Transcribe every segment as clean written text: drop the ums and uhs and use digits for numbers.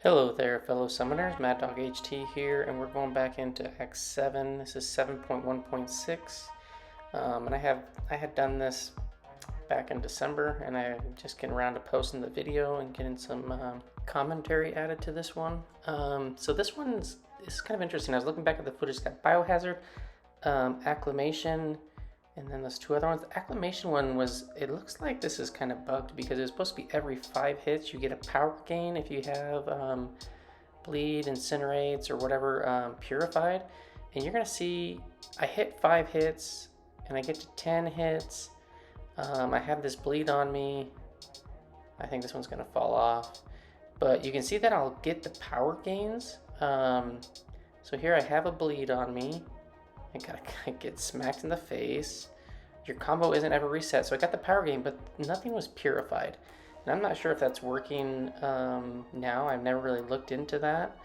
Hello there, fellow summoners. Mad Dog HT here, and we're going back into Act 7. This is 7.1.6, and I had done this back in December, and I'm just getting around to posting the video and getting some commentary added to this one. So this one is kind of interesting. I was looking back at the footage. It's got Biohazard, Acclimation, and then there's two other ones. The Acclimation one it looks like this is kind of bugged because it's supposed to be every 5 hits you get a power gain if you have bleed, incinerates, or whatever purified. And you're gonna see I hit 5 hits and I get to 10 hits. I have this bleed on me. I think this one's gonna fall off. But you can see that I'll get the power gains. So here I have a bleed on me. I gotta get smacked in the face. Your combo isn't ever reset, so I got the power gain, but nothing was purified. And I'm not sure if that's working now. I've never really looked into that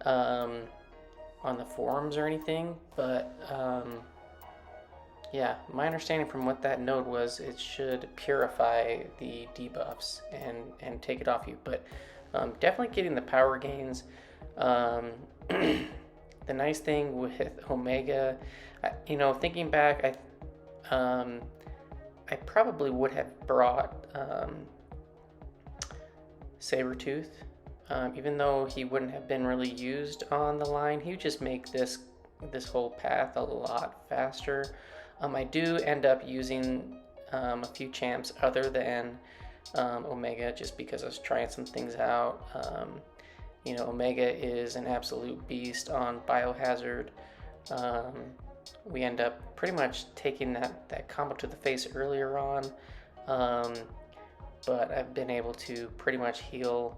on the forums or anything, but yeah, my understanding from what that node was, it should purify the debuffs and take it off you, but definitely getting the power gains. The nice thing with Omega, thinking back, I probably would have brought Sabretooth, even though he wouldn't have been really used on the line. He would just make this whole path a lot faster. I do end up using a few champs other than Omega, just because I was trying some things out. Omega is an absolute beast on Biohazard. We end up pretty much taking that combo to the face earlier on, but I've been able to pretty much heal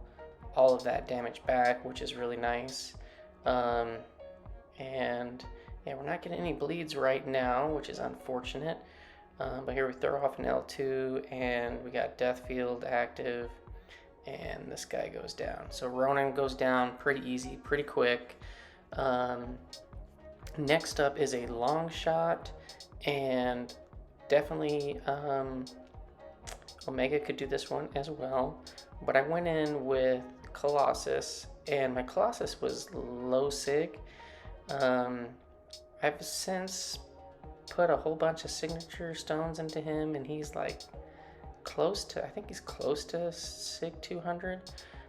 all of that damage back, which is really nice. And yeah, we're not getting any bleeds right now, which is unfortunate. But here we throw off an L2, and we got Death Field active, and this guy goes down. So Ronan goes down pretty easy, pretty quick. Next up is a Longshot, and definitely Omega could do this one as well. But I went in with Colossus, and my Colossus was low sig. I've since put a whole bunch of signature stones into him, and he's like I think he's close to sig 200,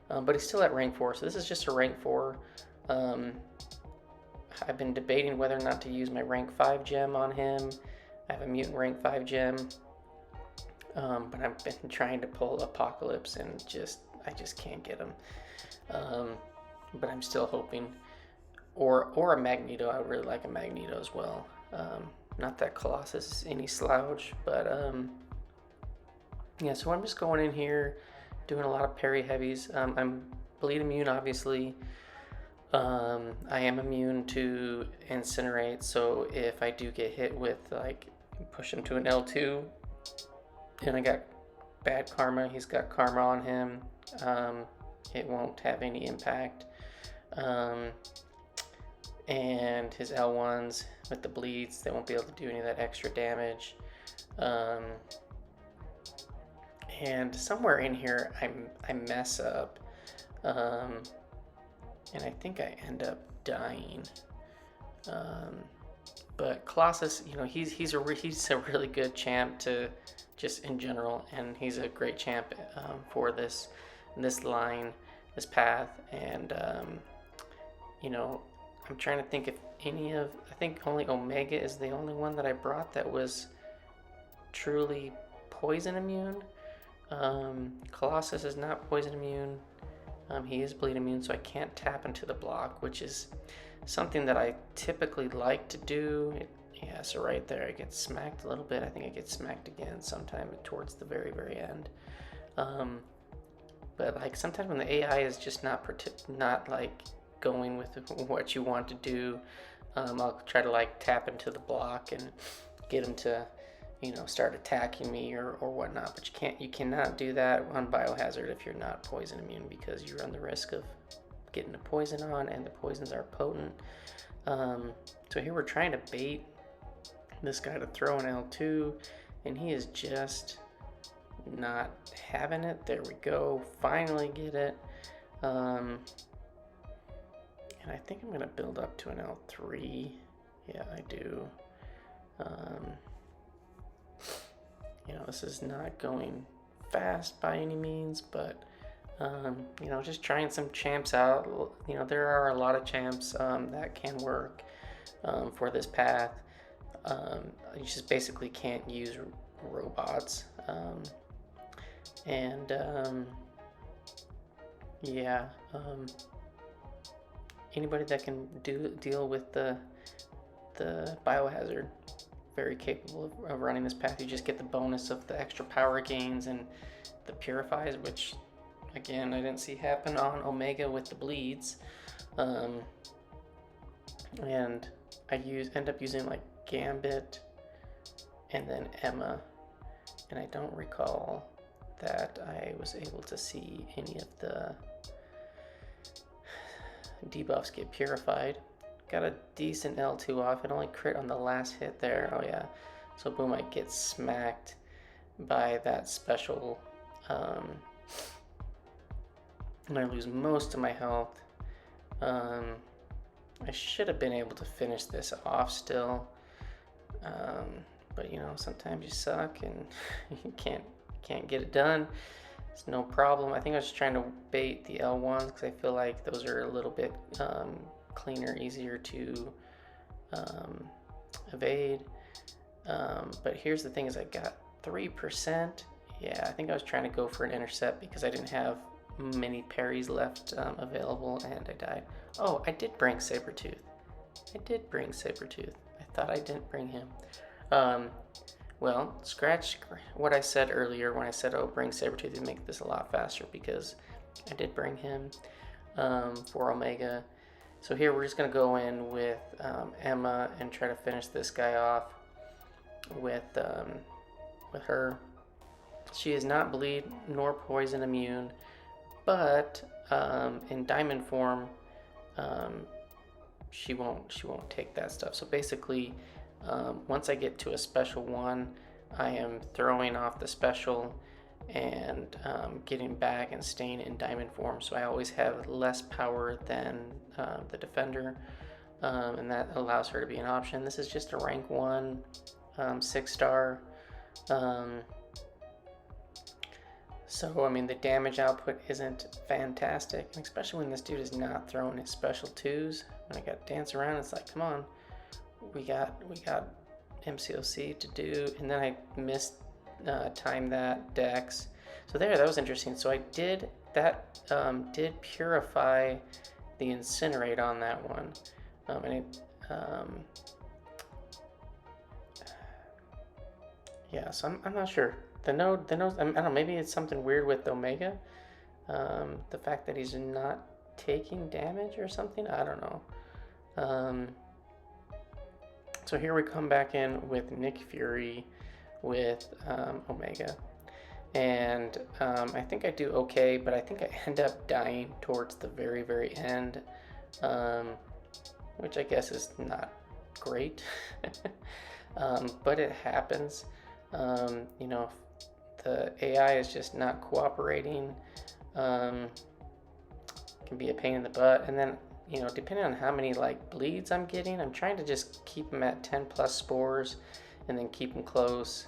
but he's still at rank 4, so this is just a rank 4. I've been debating whether or not to use my rank 5 gem on him. I have a mutant rank 5 gem, but I've been trying to pull Apocalypse, and I just can't get him. But I'm still hoping, or a Magneto. I would really like a Magneto as well. Not that Colossus is any slouch, but yeah, so I'm just going in here, doing a lot of parry heavies. I'm bleed immune, obviously. I am immune to incinerate, so if I do get hit with, like, push him to an L2, and I got bad karma, he's got karma on him, it won't have any impact. And his L1s with the bleeds, they won't be able to do any of that extra damage. And somewhere in here I mess up, and I think I end up dying. But Colossus, he's a really good champ to just in general, and he's a great champ for this line, this path. And I'm trying to think if I think only Omega is the only one that I brought that was truly poison immune. Colossus is not poison immune. He is bleed immune, so I can't tap into the block, which is something that I typically like to do. Yeah, so right there I get smacked a little bit. I think I get smacked again sometime towards the very, very end. But like sometimes when the AI is just not like going with what you want to do, I'll try to like tap into the block and get him to start attacking me or whatnot. But you cannot do that on Biohazard if you're not poison immune, because you run the risk of getting the poison on, and the poisons are potent. So here we're trying to bait this guy to throw an L2, and he is just not having it. There we go, finally get it. And I think I'm gonna build up to an L3. Yeah, I do. You know, this is not going fast by any means, but you know, just trying some champs out. You know, there are a lot of champs that can work for this path. You just basically can't use robots. Yeah, anybody that can deal with the biohazard, very capable of running this path. You just get the bonus of the extra power gains and the purifies, which again I didn't see happen on Omega with the bleeds. And I end up using like Gambit and then Emma, and I don't recall that I was able to see any of the debuffs get purified. Got a decent L2 off. It only crit on the last hit there. Oh yeah. So boom, I get smacked by that special. And I lose most of my health. I should have been able to finish this off still. But you know, sometimes you suck and you can't get it done. It's no problem. I think I was trying to bait the L1s because I feel like those are a little bit cleaner, easier to evade. But here's the thing: is I got 3%. Yeah, I think I was trying to go for an intercept because I didn't have many parries left available, and I died. Oh, I did bring Sabretooth. I thought I didn't bring him. Well, scratch what I said earlier when I said, oh, bring Sabretooth to make this a lot faster, because I did bring him for Omega. So here we're just going to go in with Emma and try to finish this guy off with her. She is not bleed nor poison immune, but in diamond form, she won't take that stuff. So basically, once I get to a special one, I am throwing off the special and getting back and staying in diamond form. So I always have less power than the defender, and that allows her to be an option. This is just a rank 1 6-star. So I mean, the damage output isn't fantastic, and especially when this dude is not throwing his special 2s. When I got to dance around, it's like, come on, we got MCOC to do, and then I missed time that Dex. So there, that was interesting. So I did purify the incinerate on that one, and it yeah. So I'm not sure. The node, I don't know. Maybe it's something weird with Omega. The fact that he's not taking damage or something. I don't know. So here we come back in with Nick Fury with Omega, and I think I do okay, but I think I end up dying towards the very end, which I guess is not great. But it happens. You know, if the AI is just not cooperating, can be a pain in the butt. And then, you know, depending on how many like bleeds I'm getting, I'm trying to just keep them at 10 plus spores and then keep them close,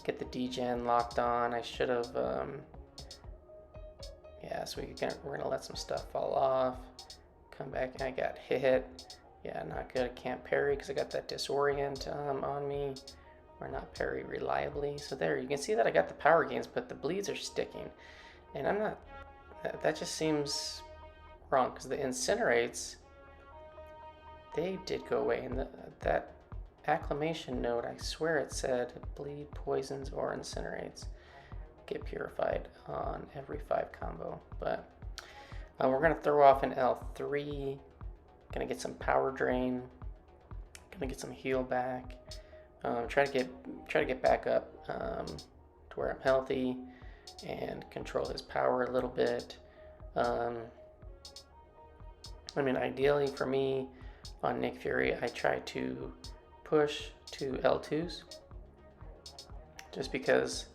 get the degen locked on. I should have yeah, so we're gonna let some stuff fall off, come back, and I got hit. Yeah, not good. I can't parry because I got that disorient on me, or not parry reliably. So there, you can see that I got the power gains, but the bleeds are sticking, and I'm not, that just seems wrong, because the incinerates, they did go away, and that acclimation node, I swear it said bleed, poisons, or incinerates get purified on every 5 combo. But we're gonna throw off an L3, gonna get some power drain, gonna get some heal back, try to get back up to where I'm healthy and control his power a little bit. I mean, ideally for me on Nick Fury, I try to push to L2s just because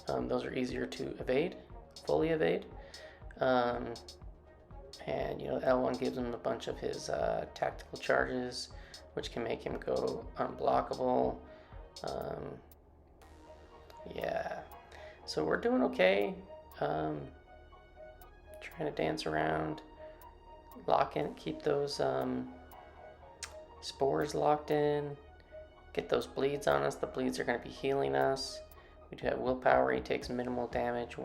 those are easier to evade, fully evade. And, you know, L1 gives him a bunch of his tactical charges, which can make him go unblockable. Yeah, so we're doing okay. Trying to dance around, lock in, keep those spores locked in, get those bleeds on us. The bleeds are going to be healing us. We do have willpower. He takes minimal damage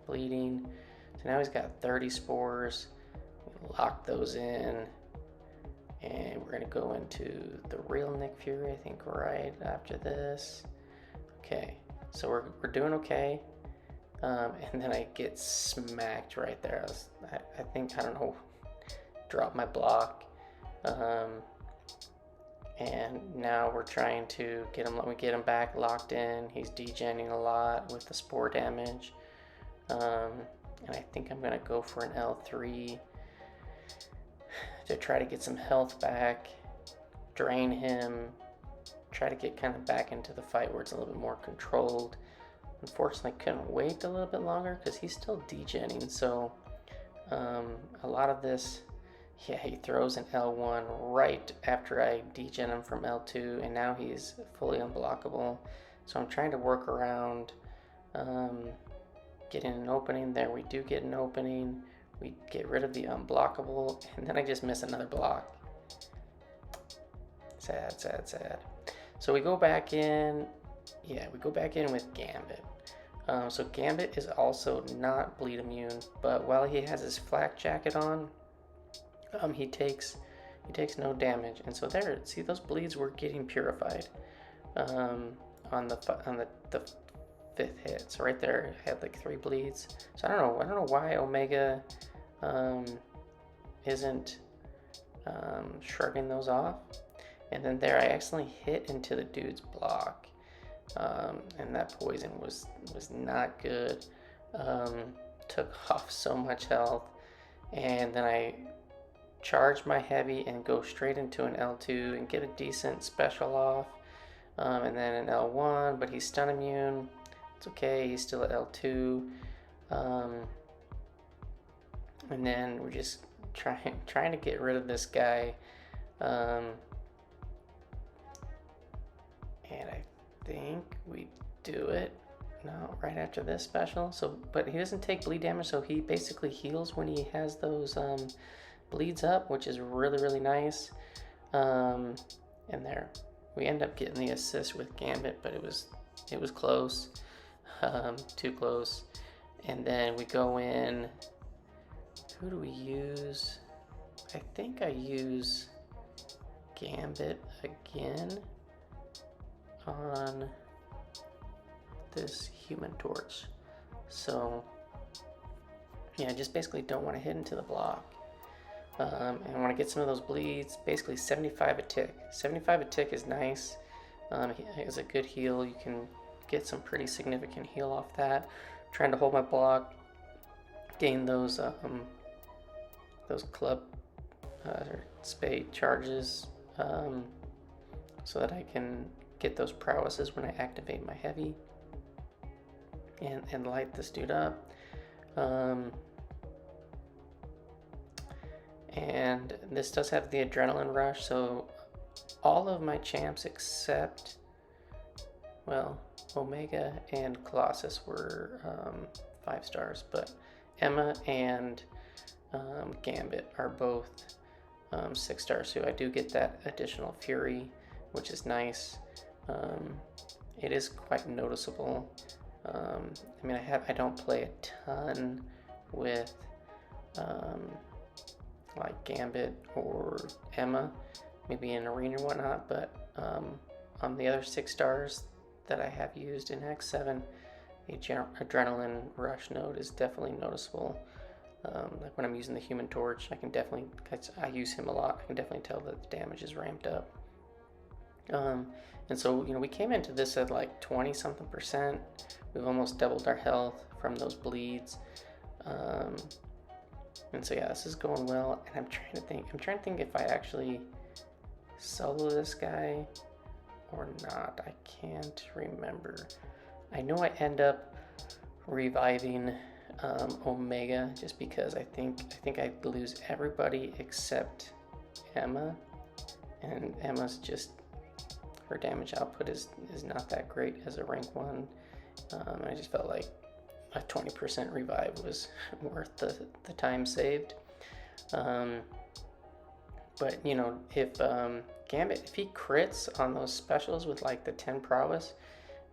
bleeding. So now he's got 30 spores. Lock those in. And we're going to go into the real Nick Fury, I think, right after this. Okay, so we're doing okay. And then I get smacked right there. I think, I don't know, drop my block. And now we're trying to get him, we get him back locked in. He's degenning a lot with the spore damage. And I think I'm gonna go for an L3 to try to get some health back, drain him, try to get kind of back into the fight where it's a little bit more controlled. Unfortunately, I couldn't wait a little bit longer because he's still degenning. So a lot of this, yeah, he throws an L1 right after I degen him from L2, and now he's fully unblockable. So I'm trying to work around getting an opening. There we do get an opening. We get rid of the unblockable, and then I just miss another block. Sad, sad, sad. So we go back in. Yeah, we go back in with Gambit. So Gambit is also not bleed immune, but while he has his flak jacket on, he takes no damage. And so there, see, those bleeds were getting purified on the fifth hit. So right there, I had like 3 bleeds. So I don't know why Omega isn't shrugging those off. And then there, I accidentally hit into the dude's block. And that poison was not good. Took off so much health. And then I charge my heavy and go straight into an L2 and get a decent special off. And then an L1, but he's stun immune. It's okay, he's still at L2. And then we're just trying to get rid of this guy. And I think we do it no right after this special. So but he doesn't take bleed damage, so he basically heals when he has those bleeds up, which is really nice. And there we end up getting the assist with Gambit, but it was close. Too close. And then we go in. Who do we use? I think I use Gambit again on this Human Torch. So yeah, I just basically don't want to hit into the block. And I want to get some of those bleeds. Basically 75 a tick. 75 a tick is nice. It's a good heal. You can get some pretty significant heal off that. Trying to hold my block, gain those club or spade charges, so that I can get those prowesses when I activate my heavy and light this dude up. And this does have the adrenaline rush, so all of my champs except, well, Omega and Colossus were 5 stars, but Emma and Gambit are both 6 stars, so I do get that additional fury, which is nice. It is quite noticeable. I mean, I don't play a ton with like Gambit or Emma, maybe in arena and whatnot, but on the other 6 stars that I have used in X7, the adrenaline rush node is definitely noticeable. Like when I'm using the Human Torch, I use him a lot. I can definitely tell that the damage is ramped up. And so, you know, we came into this at like 20 something percent. We've almost doubled our health from those bleeds. And so yeah, this is going well. And I'm trying to think if I actually solo this guy or not. I can't remember. I know I end up reviving Omega just because I think I'd lose everybody except Emma, and Emma's just, her damage output is not that great as a rank 1. I just felt like a 20% revive was worth the time saved. But you know, if Gambit, if he crits on those specials with like the 10 prowess,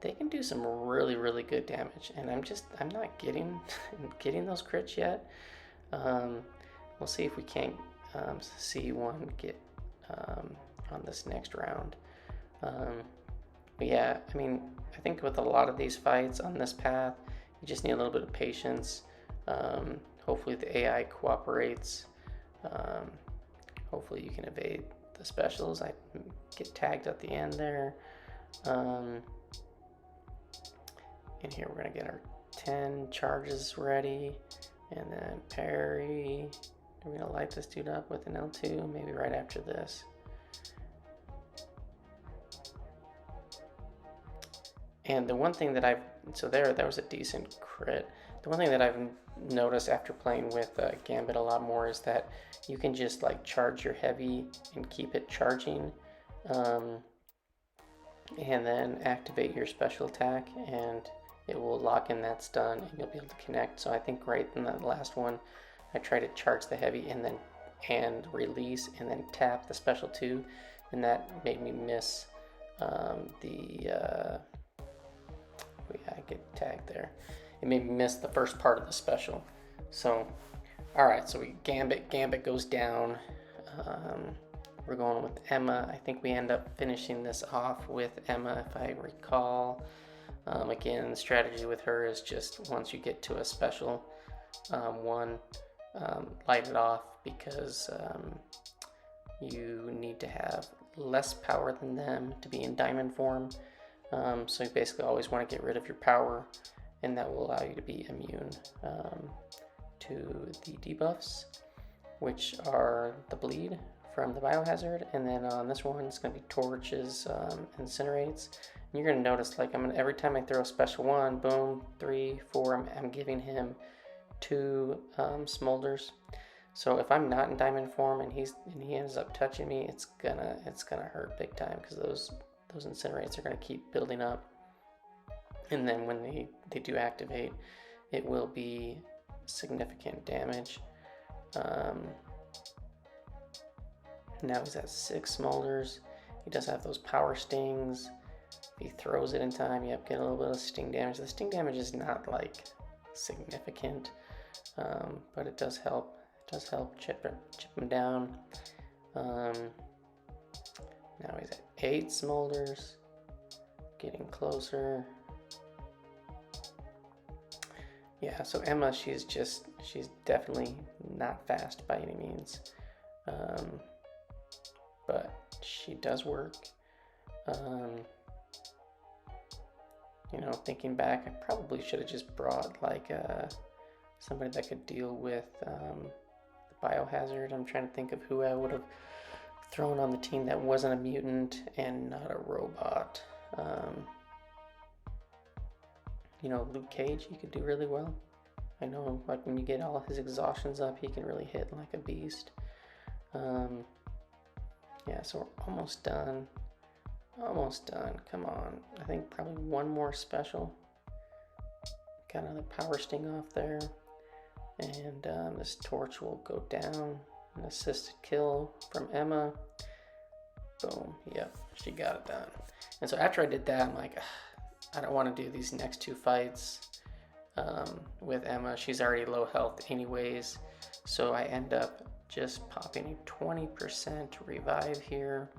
they can do some really good damage, and I'm not getting those crits yet. We'll see if we can't see one get on this next round. But yeah, I mean, I think with a lot of these fights on this path, you just need a little bit of patience. Hopefully the AI cooperates. Hopefully you can evade the specials. I get tagged at the end there. And here we're gonna get our 10 charges ready, and then parry. We're gonna light this dude up with an L2, maybe right after this. And the one thing that so there was a decent crit. The one thing that I've noticed after playing with Gambit a lot more is that you can just like charge your heavy and keep it charging, and then activate your special attack, and it will lock in that stun, and you'll be able to connect. So I think right in that last one, I tried to charge the heavy and then release and then tap the special 2, and that made me miss I get tagged there. It made me miss the first part of the special. So, all right, so Gambit goes down. We're going with Emma. I think we end up finishing this off with Emma, if I recall. Again, the strategy with her is just once you get to a special one, light it off, because you need to have less power than them to be in diamond form. So you basically always want to get rid of your power, and that will allow you to be immune to the debuffs, which are the bleed from the biohazard, and then on this one it's going to be torches, incinerates. And you're going to notice, like, every time I throw a special one, boom, 3, 4, I'm giving him 2 smolders. So if I'm not in diamond form and he ends up touching me, it's gonna hurt big time, because those incinerates are going to keep building up, and then when they do activate, it will be significant damage. Now he's at 6 smolders. He does have those power stings. If he throws it in time, yep, get a little bit of sting damage. The sting damage is not like significant, but it does help. It does help chip him down. Now he's at 8 smolders, getting closer. Yeah, so Emma, she's definitely not fast by any means, but she does work. You know, thinking back, I probably should have just brought like somebody that could deal with the biohazard. I'm trying to think of who I would have thrown on the team that wasn't a mutant and not a robot. You know, Luke Cage, he could do really well. I know, like, when you get all his exhaustions up, he can really hit like a beast. Yeah, so we're almost done. Almost done. Come on. I think probably one more special. Got another power sting off there. And this torch will go down. An assisted kill from Emma. Boom. Yep, she got it done. And so after I did that, I'm like, I don't want to do these next 2 fights with Emma. She's already low health anyways. So I end up just popping a 20% revive here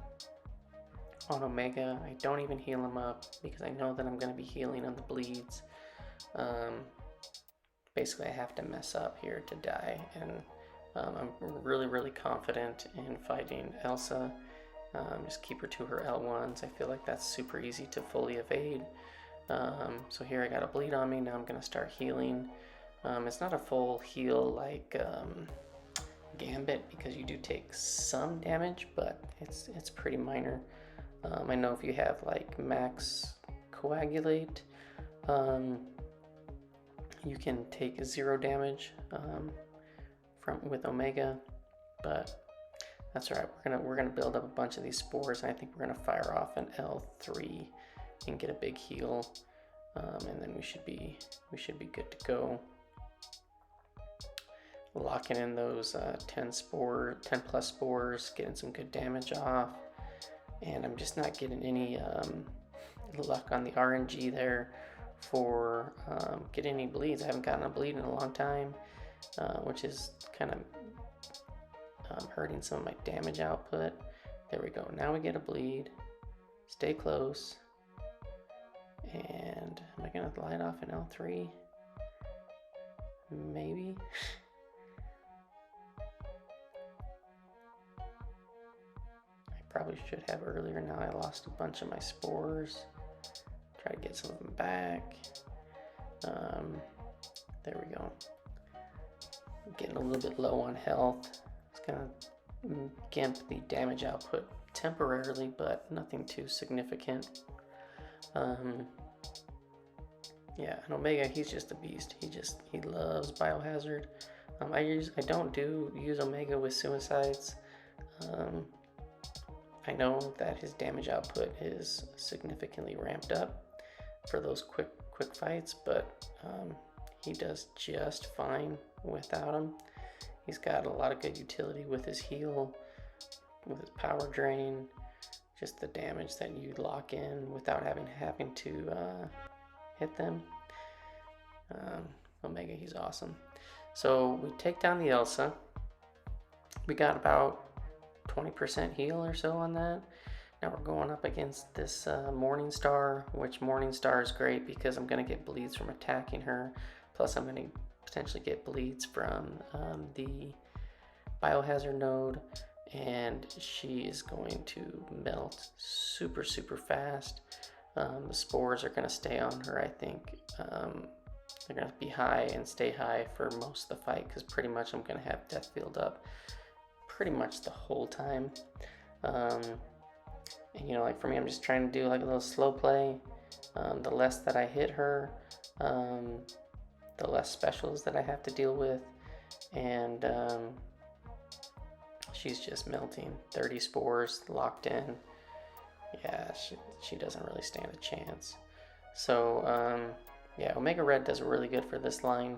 on Omega. I don't even heal him up because I know that I'm going to be healing on the bleeds. Basically, I have to mess up here to die, and I'm really confident in fighting Elsa. Just keep her to her L1s. I feel like that's super easy to fully evade. So here I got a bleed on me. Now I'm going to start healing. It's not a full heal like Gambit, because you do take some damage, but it's pretty minor. I know if you have like max coagulate, you can take 0 damage with Omega, but that's all right. We're gonna build up a bunch of these spores, and I think we're gonna fire off an L3 and get a big heal, and then we should be good to go. Locking in those 10 plus spores, getting some good damage off, and I'm just not getting any luck on the RNG there for getting any bleeds. I haven't gotten a bleed in a long time, which is kind of hurting some of my damage output. There we go. Now we get a bleed. Stay close. And am I gonna light off an L3? Maybe. I probably should have earlier. Now I lost a bunch of my spores. Try to get some of them back. There we go. I'm getting a little bit low on health. It's gonna gimp the damage output temporarily, but nothing too significant. Yeah, and Omega, he's just a beast. He loves Biohazard. I don't use Omega with suicides. I know that his damage output is significantly ramped up for those quick fights, but he does just fine without him. He's got a lot of good utility with his heal, with his power drain, just the damage that you lock in without having to hit them. Omega, he's awesome. So we take down the Elsa. We got about 20% heal or so on that. Now we're going up against this Morningstar, which Morningstar is great because I'm going to get bleeds from attacking her. Plus I'm going to potentially get bleeds from the Biohazard node, and she is going to melt super fast. The spores are going to stay on her, I think. They're going to be high and stay high for most of the fight, because pretty much I'm going to have death field up pretty much the whole time. And you know, like for me, I'm just trying to do like a little slow play. The less that I hit her, the less specials that I have to deal with. And she's just melting. 30 spores locked in. Yeah, she doesn't really stand a chance. So yeah, Omega Red does really good for this line.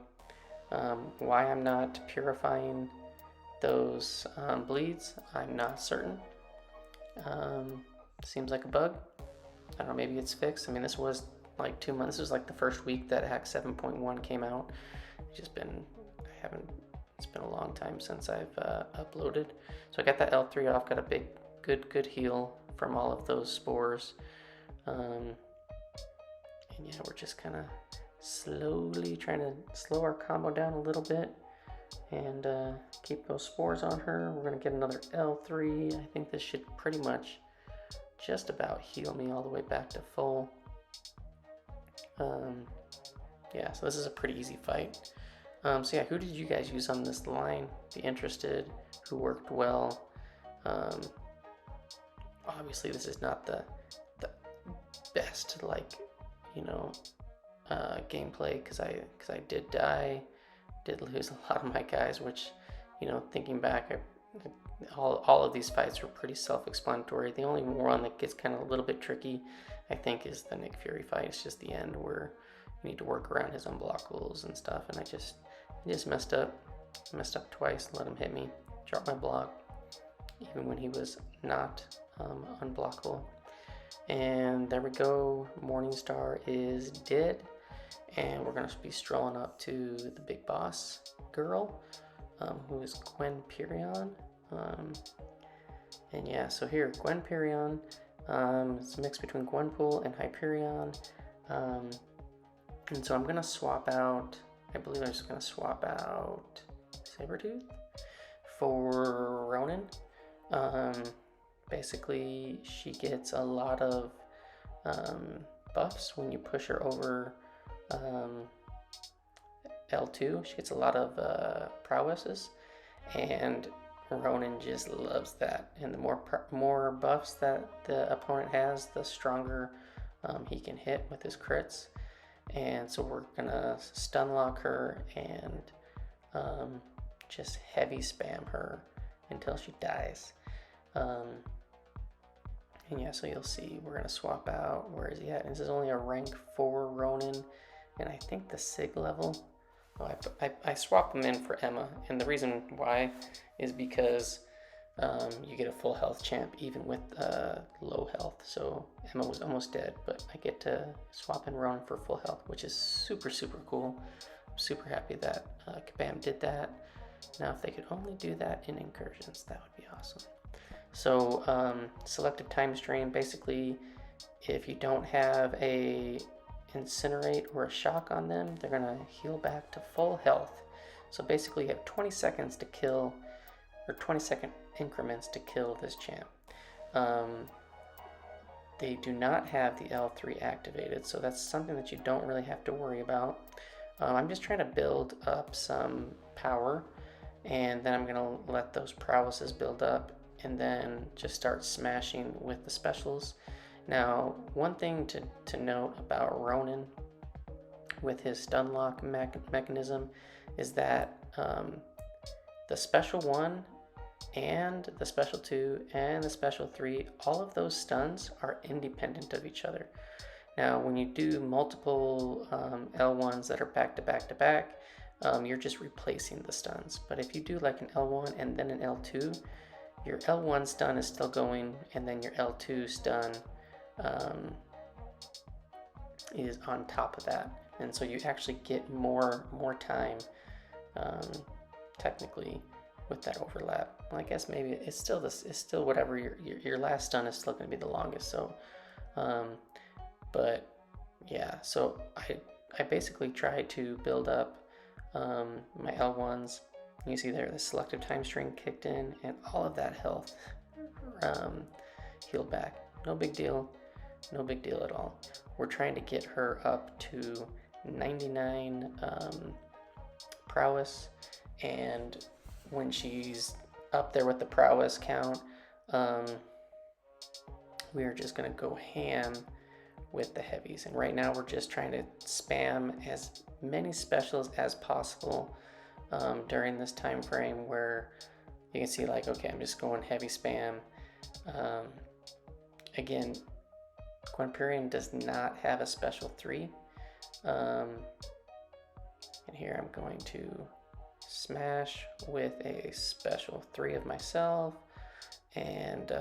Why I'm not purifying those bleeds, I'm not certain. Seems like a bug. I don't know, maybe it's fixed. I mean, this was like 2 months. This was like the first week that Hack 7.1 came out. It's been a long time since I've uploaded. So I got that L3 off, got a big, good heal from all of those spores. And yeah, we're just kind of slowly trying to slow our combo down a little bit and keep those spores on her. We're gonna get another L3. I think this should pretty much just about heal me all the way back to full. Yeah, so this is a pretty easy fight. So yeah, who did you guys use on this line? Be interested, who worked well. Obviously this is not the best, like, you know, gameplay, because I did die, did lose a lot of my guys, which, you know, thinking back, all of these fights were pretty self-explanatory. The only one that gets kind of a little bit tricky, I think, is the Nick Fury fight. It's just the end where you need to work around his unblockables and stuff, and I just messed up twice, let him hit me, dropped my block, even when he was not unblockable. And there we go, Morningstar is dead, and we're gonna be strolling up to the big boss girl, who is Gwenperion. And yeah, so here, Gwenperion, it's a mix between Gwenpool and Hyperion. And so I'm gonna swap out, I believe I'm just gonna swap out Sabretooth for Ronin. Basically, she gets a lot of buffs when you push her over L2. She gets a lot of prowesses, and Ronan just loves that. And the more buffs that the opponent has, the stronger he can hit with his crits. And so we're gonna stun lock her and just heavy spam her until she dies. And yeah, so you'll see we're gonna swap out. Where is he at? This is only a rank 4 Ronin, and I think the Sig level. Oh, I swap them in for Emma, and the reason why is because you get a full health champ even with low health. So Emma was almost dead, but I get to swap in Ronan for full health, which is super cool. I'm super happy that Kabam did that. Now if they could only do that in incursions, that would be awesome. So Selective Timestream, basically if you don't have a incinerate or a shock on them, they're gonna heal back to full health. So basically you have 20 seconds to kill, or 20-second increments to kill this champ. They do not have the L3 activated, so that's something that you don't really have to worry about. I'm just trying to build up some power, and then I'm gonna let those prowesses build up and then just start smashing with the specials. Now, one thing to note about Ronan with his stun lock mechanism is that the special 1 and the special 2 and the special 3, all of those stuns are independent of each other. Now, when you do multiple L1s that are back to back to back, you're just replacing the stuns. But if you do like an L1 and then an L2, your L1 stun is still going, and then your L2 stun is on top of that, and so you actually get more time technically with that overlap. Well, I guess maybe it's still whatever your last stun is still going to be the longest. So, but yeah, so I basically try to build up my L1s. You see there the Selective Timestream kicked in, and all of that health healed back. No big deal. No big deal at all. We're trying to get her up to 99 prowess, and when she's up there with the prowess count, we are just going to go ham with the heavies. And right now we're just trying to spam as many specials as possible during this time frame, where you can see like, okay, I'm just going heavy spam. Again, Gwenperion does not have a special 3. And here I'm going to smash with a special 3 of myself, and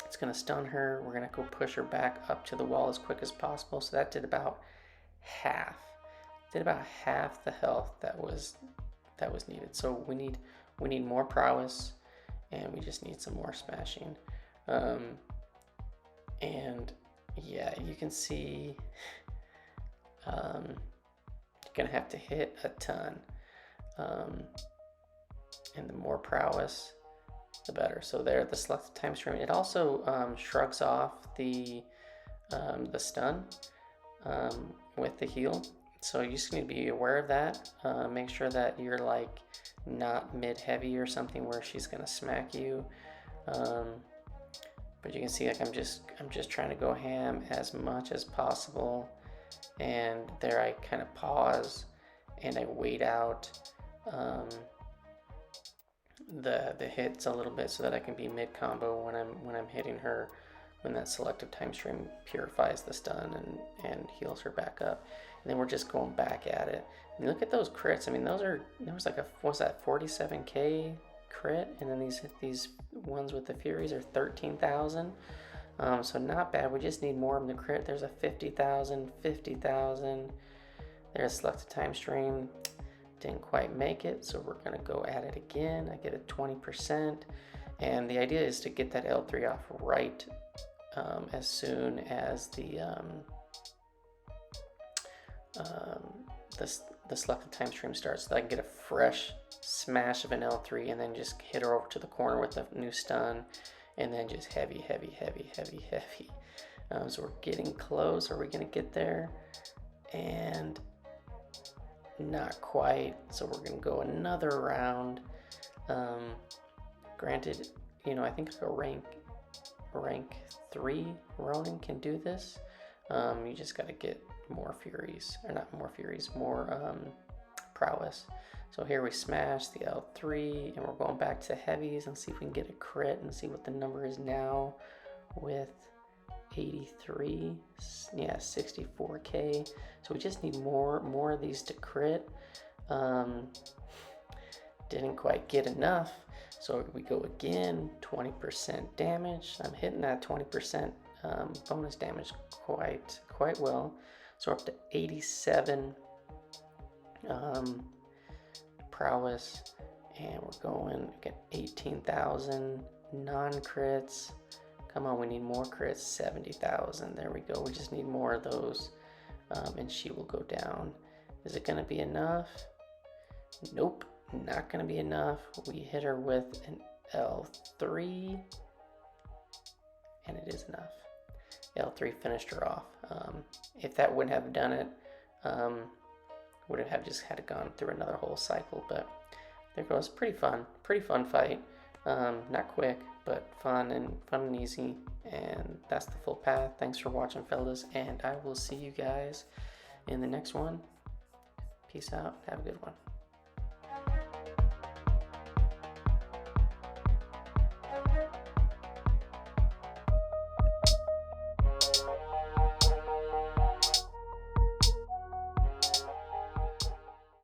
it's going to stun her. We're going to go push her back up to the wall as quick as possible. So that did about half. Did about half the health that was needed. So we need more prowess, and we just need some more smashing. And yeah, you can see you're gonna have to hit a ton, and the more prowess, the better. So there, the Selective Timestream. It also shrugs off the stun with the heal. So you just need to be aware of that. Make sure that you're like not mid-heavy or something where she's gonna smack you. But you can see like I'm just trying to go ham as much as possible, and there I kind of pause and I wait out the hits a little bit so that I can be mid combo when I'm hitting her, when that Selective Timestream purifies the stun and heals her back up. And then we're just going back at it. And look at those crits. I mean, there was like what's that, 47k crit, and then these ones with the Furies are 13,000. So not bad. We just need more of them to crit. There's a 50,000, 50,000. There's Selective Timestream. Didn't quite make it, so we're gonna go at it again. I get a 20%, and the idea is to get that L3 off right as soon as the Selective Timestream starts, so that I can get a fresh smash of an L3 and then just hit her over to the corner with a new stun, and then just heavy. So we're getting close. Are we gonna get there? And not quite. So we're gonna go another round. Granted, you know, I think a rank 3 Ronin can do this. You just got to get more Furies, or not more Furies, more Prowess. So here we smash the L3, and we're going back to heavies and see if we can get a crit and see what the number is now with 83. Yeah, 64k. So we just need more of these to crit. Didn't quite get enough, so we go again. 20% damage. I'm hitting that 20% bonus damage quite well. So we're up to 87 prowess, and we're going again. 18,000 non-crits. Come on, we need more crits. 70,000. There we go. We just need more of those, and she will go down. Is it gonna be enough? Nope, not gonna be enough. We hit her with an L3, and it is enough. L3 finished her off. If that wouldn't have done it, would have just had to gone through another whole cycle. But there goes. Pretty fun fight. Not quick, but fun and easy. And that's the full path. Thanks for watching, fellas, and I will see you guys in the next one. Peace out. Have a good one.